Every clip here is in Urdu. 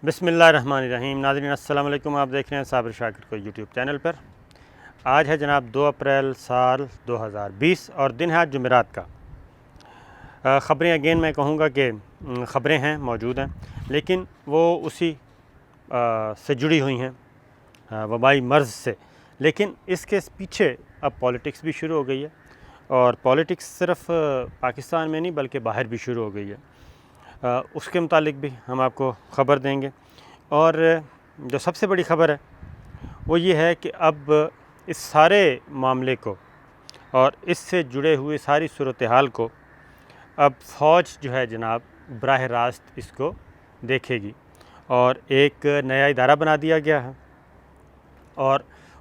بسم اللہ الرحمن الرحیم۔ ناظرین السلام علیکم، آپ دیکھ رہے ہیں صابر شاکر کو یوٹیوب چینل پر۔ آج ہے جناب 2 اپریل سال 2020 اور دن ہے آج جمعرات کا۔ خبریں اگین میں کہوں گا کہ خبریں ہیں، موجود ہیں، لیکن وہ اسی سے جڑی ہوئی ہیں، وبائی مرض سے۔ لیکن اس کے پیچھے اب پولیٹکس بھی شروع ہو گئی ہے، اور پولیٹکس صرف پاکستان میں نہیں بلکہ باہر بھی شروع ہو گئی ہے۔ اس کے متعلق بھی ہم آپ کو خبر دیں گے، اور جو سب سے بڑی خبر ہے وہ یہ ہے کہ اب اس سارے معاملے کو اور اس سے جڑے ہوئے ساری صورتحال کو اب فوج جو ہے جناب براہ راست اس کو دیکھے گی، اور ایک نیا ادارہ بنا دیا گیا ہے، اور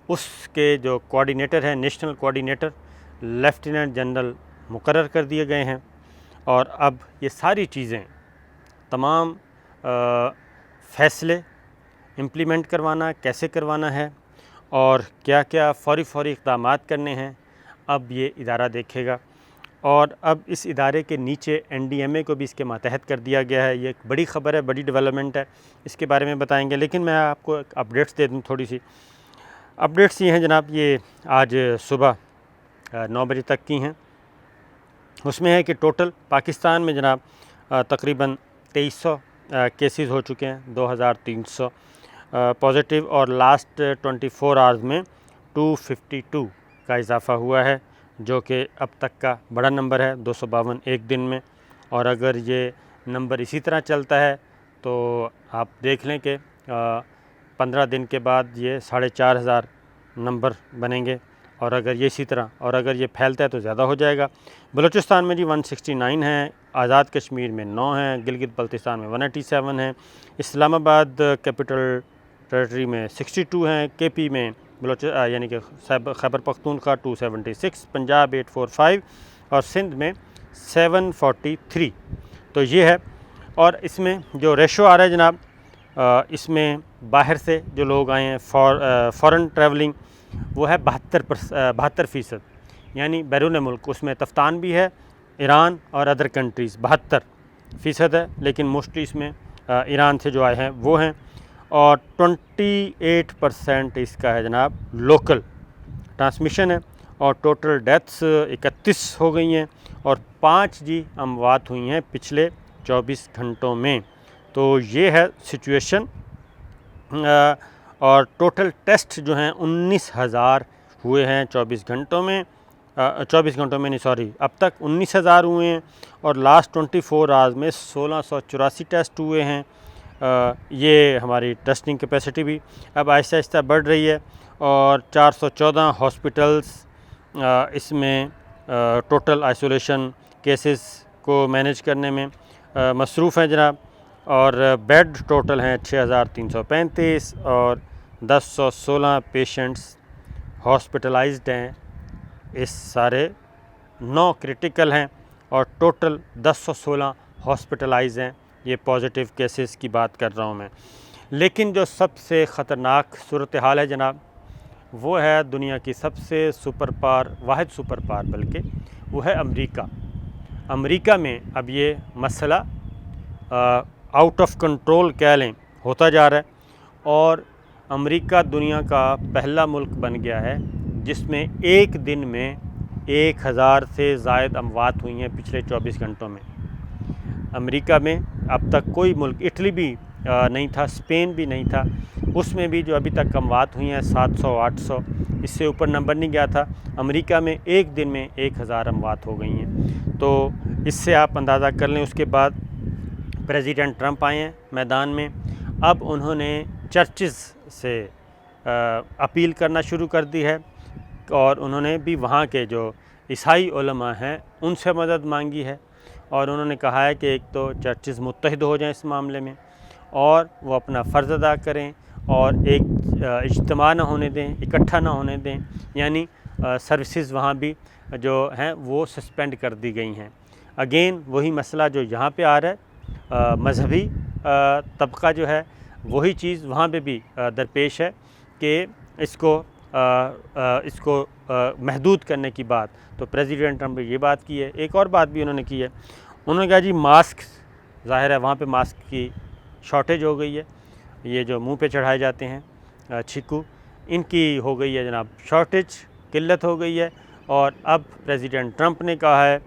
اس کے جو کوآرڈینیٹر ہیں، نیشنل کوآرڈینیٹر لیفٹیننٹ جنرل مقرر کر دیے گئے ہیں، اور اب یہ ساری چیزیں تمام فیصلے امپلیمنٹ کروانا، کیسے کروانا ہے اور کیا کیا فوری اقدامات کرنے ہیں، اب یہ ادارہ دیکھے گا۔ اور اب اس ادارے کے نیچے NDMA کو بھی اس کے ماتحت کر دیا گیا ہے۔ یہ ایک بڑی خبر ہے، بڑی ڈیولپمنٹ ہے، اس کے بارے میں بتائیں گے، لیکن میں آپ کو اپڈیٹس دے دوں۔ تھوڑی سی اپڈیٹس یہ ہیں جناب، یہ آج صبح 9 بجے تک کی ہیں۔ اس میں ہے کہ ٹوٹل پاکستان میں جناب تقریباً 2300 کیسز ہو چکے ہیں، 2300 پازیٹیو، اور لاسٹ 24 آورز میں 252 کا اضافہ ہوا ہے، جو کہ اب تک کا بڑا نمبر ہے، 252 ایک دن میں۔ اور اگر یہ نمبر اسی طرح چلتا ہے تو آپ دیکھ لیں کہ 15 دن کے بعد یہ 4500 نمبر بنیں گے، اور اگر یہ اسی طرح اور اگر یہ پھیلتا ہے تو زیادہ ہو جائے گا۔ بلوچستان میں جی 169 ہیں، آزاد کشمیر میں 9 ہیں، گلگت بلتستان میں 187 ہیں، اسلام آباد کیپٹل ٹیریٹری میں 62 ہیں، KP میں یعنی کہ خیبر پختونخوا 276، پنجاب 845 اور سندھ میں 743۔ تو یہ ہے، اور اس میں جو ریشو آ رہا ہے جناب، اس میں باہر سے جو لوگ آئے ہیں فورن ٹریولنگ، وہ ہے 72%، یعنی بیرون ملک۔ اس میں تفتان بھی ہے، ایران اور ادر کنٹریز 72% ہے، لیکن موسٹلی اس میں ایران سے جو آئے ہیں وہ ہیں، اور 28% اس کا ہے جناب لوکل ٹرانسمیشن ہے، اور ٹوٹل ڈیتھس 31 ہو گئی ہیں، اور 5 اموات ہوئی ہیں پچھلے 24 گھنٹوں میں۔ تو یہ ہے سچویشن، اور ٹوٹل ٹیسٹ جو ہیں 19,000 ہوئے ہیں 24 گھنٹوں میں اب تک 19,000 ہوئے ہیں، اور لاسٹ 24 آورز میں 1684 ٹیسٹ ہوئے ہیں۔ یہ ہماری ٹیسٹنگ کیپیسٹی بھی اب آہستہ آہستہ بڑھ رہی ہے، اور 414 ہاسپٹلز اس میں ٹوٹل آئسولیشن کیسز کو مینیج کرنے میں مصروف ہیں جناب، اور بیڈ ٹوٹل ہیں 6335، اور 1016 پیشنٹس ہاسپٹلائزڈ ہیں، اس سارے 9 کرٹیکل ہیں، اور ٹوٹل 1016 ہاسپٹلائز ہیں۔ یہ پازیٹیو کیسز کی بات کر رہا ہوں میں۔ لیکن جو سب سے خطرناک صورتحال ہے جناب، وہ ہے دنیا کی سب سے واحد سپر پاور بلکہ وہ ہے امریکہ۔ امریکہ میں اب یہ مسئلہ آؤٹ آف کنٹرول کہہ لیں ہوتا جا رہا ہے، اور امریکہ دنیا کا پہلا ملک بن گیا ہے جس میں ایک دن میں 1000 سے زائد اموات ہوئی ہیں پچھلے 24 گھنٹوں میں۔ امریکہ میں اب تک کوئی ملک، اٹلی بھی نہیں تھا، اسپین بھی نہیں تھا، اس میں بھی جو ابھی تک اموات ہوئی ہیں 700 800، اس سے اوپر نمبر نہیں گیا تھا۔ امریکہ میں ایک دن میں 1000 اموات ہو گئی ہیں، تو اس سے آپ اندازہ کر لیں۔ اس کے بعد پریزیڈنٹ ٹرمپ آئے ہیں میدان میں، اب انہوں نے چرچز سے اپیل کرنا شروع کر دی ہے، اور انہوں نے بھی وہاں کے جو عیسائی علماء ہیں ان سے مدد مانگی ہے، اور انہوں نے کہا ہے کہ ایک تو چرچز متحد ہو جائیں اس معاملے میں، اور وہ اپنا فرض ادا کریں، اور ایک اجتماع نہ ہونے دیں، اکٹھا نہ ہونے دیں، یعنی سروسز وہاں بھی جو ہیں وہ سسپینڈ کر دی گئی ہیں۔ اگین وہی مسئلہ جو یہاں پہ آ رہا ہے، مذہبی طبقہ جو ہے وہی چیز وہاں پہ بھی درپیش ہے کہ اس کو محدود کرنے کی بات۔ تو پریزیڈنٹ ٹرمپ نے یہ بات کی ہے۔ ایک اور بات بھی انہوں نے کی ہے، انہوں نے کہا جی ماسک، ظاہر ہے وہاں پہ ماسک کی شارٹیج ہو گئی ہے، یہ جو منہ پہ چڑھائے جاتے ہیں چھکو، ان کی ہو گئی ہے جناب شارٹیج، قلت ہو گئی ہے، اور اب پریزیڈنٹ ٹرمپ نے کہا ہے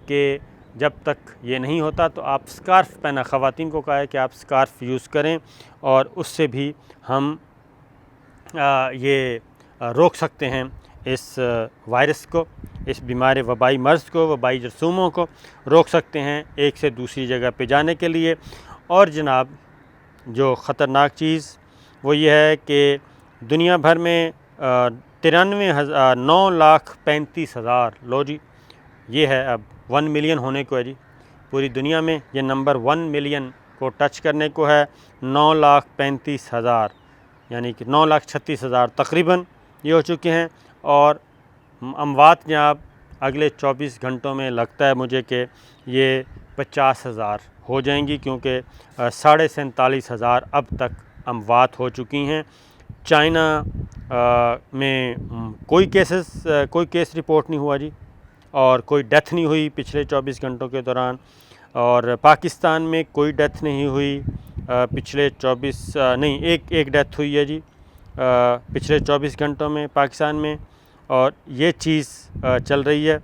کہ جب تک یہ نہیں ہوتا تو آپ سکارف پہنا، خواتین کو کہا ہے کہ آپ سکارف یوز کریں، اور اس سے بھی ہم یہ روک سکتے ہیں اس وائرس کو، اس بیمار وبائی مرض کو، وبائی جرثوموں کو روک سکتے ہیں ایک سے دوسری جگہ پہ جانے کے لیے۔ اور جناب جو خطرناک چیز وہ یہ ہے کہ دنیا بھر میں 9,35,000 لو جی، یہ ہے اب 1 ملین ہونے کو ہے جی، پوری دنیا میں یہ نمبر 1 ملین کو ٹچ کرنے کو ہے، 9,35,000 یعنی کہ 9,36,000 تقریباً یہ ہو چکے ہیں، اور اموات جناب اگلے 24 گھنٹوں میں لگتا ہے مجھے کہ یہ 50,000 ہو جائیں گی، کیونکہ 47,500 اب تک اموات ہو چکی ہیں۔ چائنا میں کوئی کیس رپورٹ نہیں ہوا جی، اور کوئی ڈیتھ نہیں ہوئی پچھلے 24 گھنٹوں کے دوران، اور پاکستان میں کوئی ڈیتھ نہیں ہوئی پچھلے 24 نہیں ایک ڈیتھ ہوئی ہے جی پچھلے 24 گھنٹوں میں پاکستان میں، اور یہ چیز چل رہی ہے،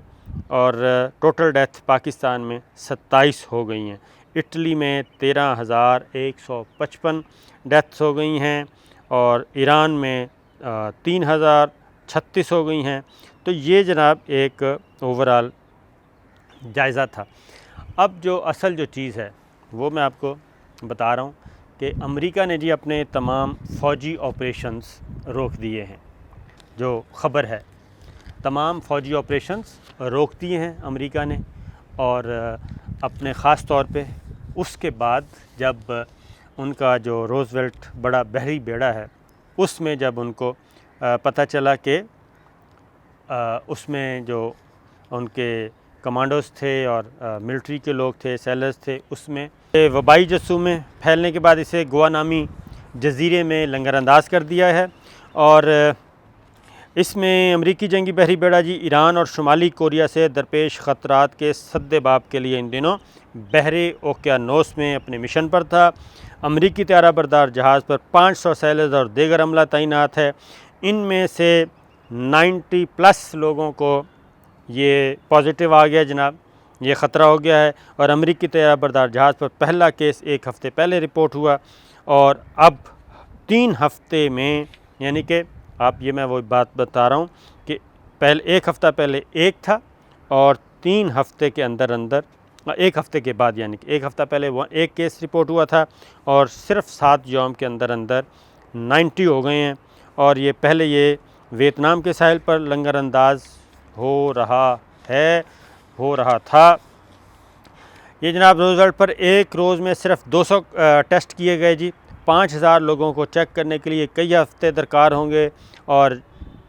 اور ٹوٹل ڈیتھ پاکستان میں 27 ہو گئی ہیں۔ اٹلی میں 13,155 ڈیتھس ہو گئی ہیں، اور ایران میں 3,036 ہو گئی ہیں۔ تو یہ جناب ایک اوورال جائزہ تھا۔ اب جو اصل جو چیز ہے وہ میں آپ کو بتا رہا ہوں کہ امریکہ نے جی اپنے تمام فوجی آپریشنز روک دیے ہیں۔ جو خبر ہے تمام فوجی آپریشنز روک دیے ہیں امریکہ نے، اور اپنے خاص طور پہ اس کے بعد جب ان کا جو روزویلٹ بڑا بحری بیڑا ہے اس میں جب ان کو پتہ چلا کہ اس میں جو ان کے کمانڈوز تھے اور ملٹری کے لوگ تھے، سیلرز تھے، اس میں وبائی جرثومے پھیلنے کے بعد اسے گوا نامی جزیرے میں لنگر انداز کر دیا ہے، اور اس میں امریکی جنگی بحری بیڑا جی ایران اور شمالی کوریا سے درپیش خطرات کے سدباب کے لیے ان دنوں بحرِ اوقیانوس میں اپنے مشن پر تھا۔ امریکی طیارہ بردار جہاز پر 500 سیلرز اور دیگر عملہ تعینات ہے۔ ان میں سے 90+ لوگوں کو یہ پازیٹیو آ گیا جناب، یہ خطرہ ہو گیا ہے، اور امریکی طیارہ بردار جہاز پر پہلا کیس 1 ہفتے پہلے رپورٹ ہوا، اور اب 3 ہفتے میں، یعنی کہ آپ یہ میں وہ بات بتا رہا ہوں کہ 1 ہفتہ پہلے 1 تھا، اور 3 ہفتے کے اندر 1 ہفتے کے بعد، یعنی کہ 1 ہفتہ پہلے 1 کیس رپورٹ ہوا تھا، اور صرف 7 یوم کے اندر 90 ہو گئے ہیں، اور یہ پہلے یہ ویتنام کے ساحل پر لنگر انداز ہو رہا تھا۔ یہ جناب روزویلٹ پر ایک روز میں صرف 200 ٹیسٹ کیے گئے جی، 5,000 لوگوں کو چیک کرنے کے لیے کئی ہفتے درکار ہوں گے، اور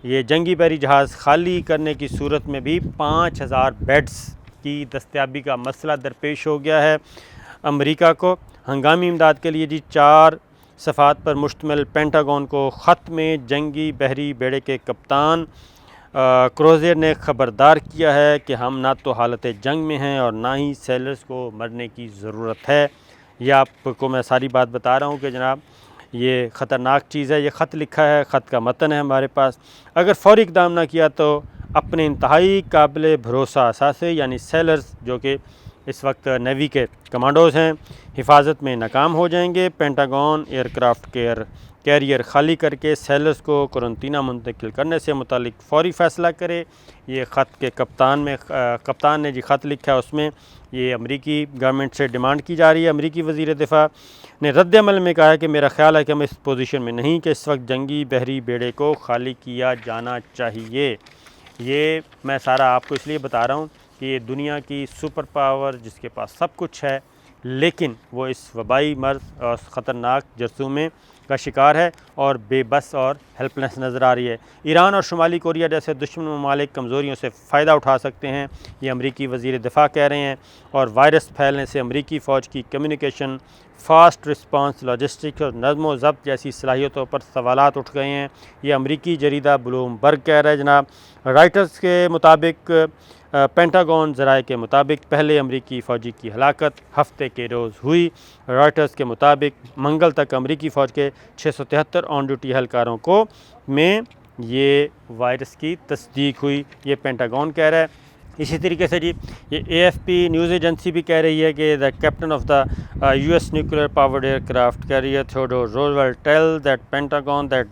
یہ جنگی بحری جہاز خالی کرنے کی صورت میں بھی 5,000 بیڈز کی دستیابی کا مسئلہ درپیش ہو گیا ہے امریکہ کو۔ ہنگامی امداد کے لیے جی 4 صفحات پر مشتمل پینٹاگون کو خط میں جنگی بحری بیڑے کے کپتان کروزیر نے خبردار کیا ہے کہ ہم نہ تو حالت جنگ میں ہیں اور نہ ہی سیلرز کو مرنے کی ضرورت ہے۔ یہ آپ کو میں ساری بات بتا رہا ہوں کہ جناب یہ خطرناک چیز ہے۔ یہ خط لکھا ہے، خط کا متن ہے ہمارے پاس۔ اگر فوری اقدام نہ کیا تو اپنے انتہائی قابل بھروسہ اثاثے یعنی سیلرز، جو کہ اس وقت نیوی کے کمانڈوز ہیں، حفاظت میں ناکام ہو جائیں گے۔ پینٹاگون ایئرکرافٹ کیریئر خالی کر کے سیلرز کو قرنطینہ منتقل کرنے سے متعلق فوری فیصلہ کرے۔ یہ خط کے کپتان نے جی خط لکھا ہے، اس میں یہ امریکی گورنمنٹ سے ڈیمانڈ کی جا رہی ہے۔ امریکی وزیر دفاع نے رد عمل میں کہا ہے کہ میرا خیال ہے کہ ہم اس پوزیشن میں نہیں کہ اس وقت جنگی بحری بیڑے کو خالی کیا جانا چاہیے۔ یہ میں سارا آپ کو اس لیے بتا رہا ہوں کہ یہ دنیا کی سپر پاور جس کے پاس سب کچھ ہے، لیکن وہ اس وبائی مرض اور خطرناک جرثومے کا شکار ہے اور بے بس اور ہیلپلیس نظر آ رہی ہے۔ ایران اور شمالی کوریا جیسے دشمن ممالک کمزوریوں سے فائدہ اٹھا سکتے ہیں، یہ امریکی وزیر دفاع کہہ رہے ہیں، اور وائرس پھیلنے سے امریکی فوج کی کمیونیکیشن، فاسٹ رسپانس، لاجسٹک اور نظم و ضبط جیسی صلاحیتوں پر سوالات اٹھ گئے ہیں۔ یہ امریکی جریدہ بلوم برگ کہہ رہا ہے جناب۔ رائٹرز کے مطابق پینٹاگون ذرائع کے مطابق پہلے امریکی فوجی کی ہلاکت ہفتے کے روز ہوئی۔ رائٹرز کے مطابق منگل تک امریکی فوج کے 673 آن ڈیوٹی اہلکاروں کو میں یہ وائرس کی تصدیق ہوئی، یہ پینٹاگون کہہ رہا ہے۔ اسی طریقے سے جی یہ AFP نیوز ایجنسی بھی کہہ رہی ہے کہ the captain of the US nuclear powered aircraft carrier Theodore Roosevelt tell that Pentagon that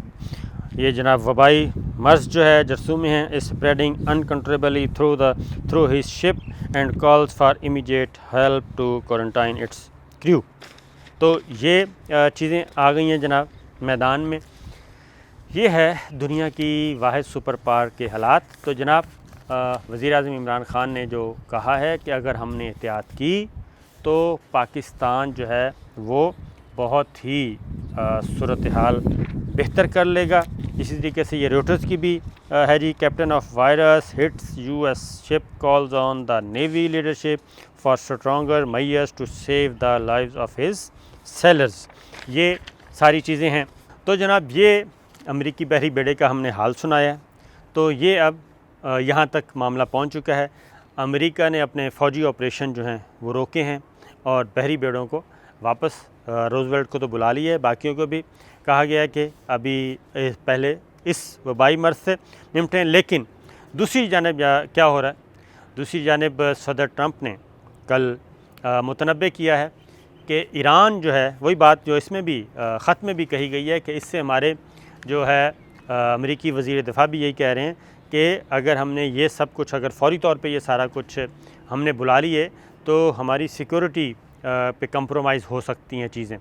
یہ جناب وبائی مرض جو ہے جرثومہ ہیں is spreading uncontrollably through his ship and calls for immediate help to quarantine its crew۔ تو یہ چیزیں آ گئی ہیں جناب میدان میں۔ یہ ہے دنیا کی واحد سپر پاور کے حالات۔ تو جناب وزیر اعظم عمران خان نے جو کہا ہے کہ اگر ہم نے احتیاط کی تو پاکستان جو ہے وہ بہت ہی صورتحال بہتر کر لے گا۔ اسی طریقے سے یہ روٹرز کی بھی ہے جی، captain of virus hits US ship calls on the navy leadership for stronger measures to save the lives of his sailors. یہ ساری چیزیں ہیں۔ تو جناب یہ امریکی بحری بیڑے کا ہم نے حال سنایا ہے۔ تو یہ اب یہاں تک معاملہ پہنچ چکا ہے۔ امریکہ نے اپنے فوجی آپریشن جو ہیں وہ روکے ہیں اور بحری بیڑوں کو واپس روزویلٹ کو تو بلا لیا ہے، باقیوں کو بھی کہا گیا ہے کہ ابھی پہلے اس وبائی مرض سے نمٹیں۔ لیکن دوسری جانب کیا ہو رہا ہے، دوسری جانب صدر ٹرمپ نے کل متنبع کیا ہے کہ ایران جو ہے وہی بات جو اس میں بھی خط میں بھی کہی گئی ہے کہ اس سے ہمارے جو ہے امریکی وزیر دفاع بھی یہی کہہ رہے ہیں کہ اگر ہم نے یہ سب کچھ اگر فوری طور پہ یہ سارا کچھ ہم نے بلا لیے تو ہماری سیکورٹی پہ کمپرومائز ہو سکتی ہیں چیزیں۔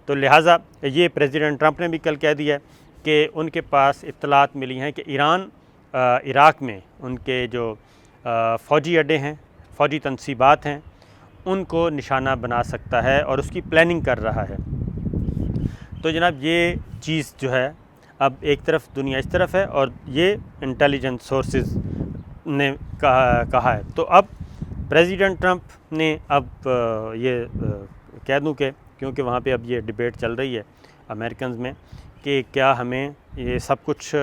تو لہٰذا یہ پریزیڈنٹ ٹرمپ نے بھی کل کہہ دیا ہے کہ ان کے پاس اطلاعات ملی ہیں کہ ایران عراق میں ان کے جو فوجی اڈے ہیں، فوجی تنصیبات ہیں، ان کو نشانہ بنا سکتا ہے اور اس کی پلاننگ کر رہا ہے۔ تو جناب یہ چیز جو ہے اب ایک طرف دنیا اس طرف ہے اور یہ انٹیلیجنس سورسز نے کہا ہے۔ تو اب پریزیڈنٹ ٹرمپ نے اب یہ کہہ دوں کہ کیونکہ وہاں پہ اب یہ ڈیبیٹ چل رہی ہے امریکنز میں کہ کیا ہمیں یہ سب کچھ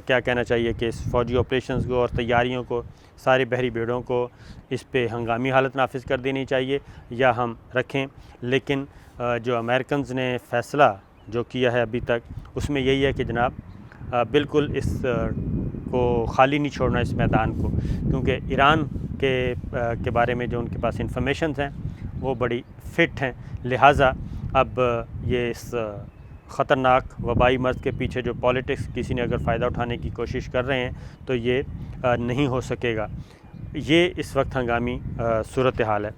کیا کہنا چاہیے کہ اس فوجی آپریشنز کو اور تیاریوں کو، سارے بحری بیڑوں کو اس پہ ہنگامی حالت نافذ کر دینی چاہیے یا ہم رکھیں۔ لیکن جو امریکنز نے فیصلہ جو کیا ہے ابھی تک اس میں یہی ہے کہ جناب بالکل اس کو خالی نہیں چھوڑنا اس میدان کو، کیونکہ ایران کے بارے میں جو ان کے پاس انفارمیشنز ہیں وہ بڑی فٹ ہیں۔ لہٰذا اب یہ اس خطرناک وبائی مرض کے پیچھے جو پالیٹکس کسی نے اگر فائدہ اٹھانے کی کوشش کر رہے ہیں تو یہ نہیں ہو سکے گا۔ یہ اس وقت ہنگامی صورتحال ہے۔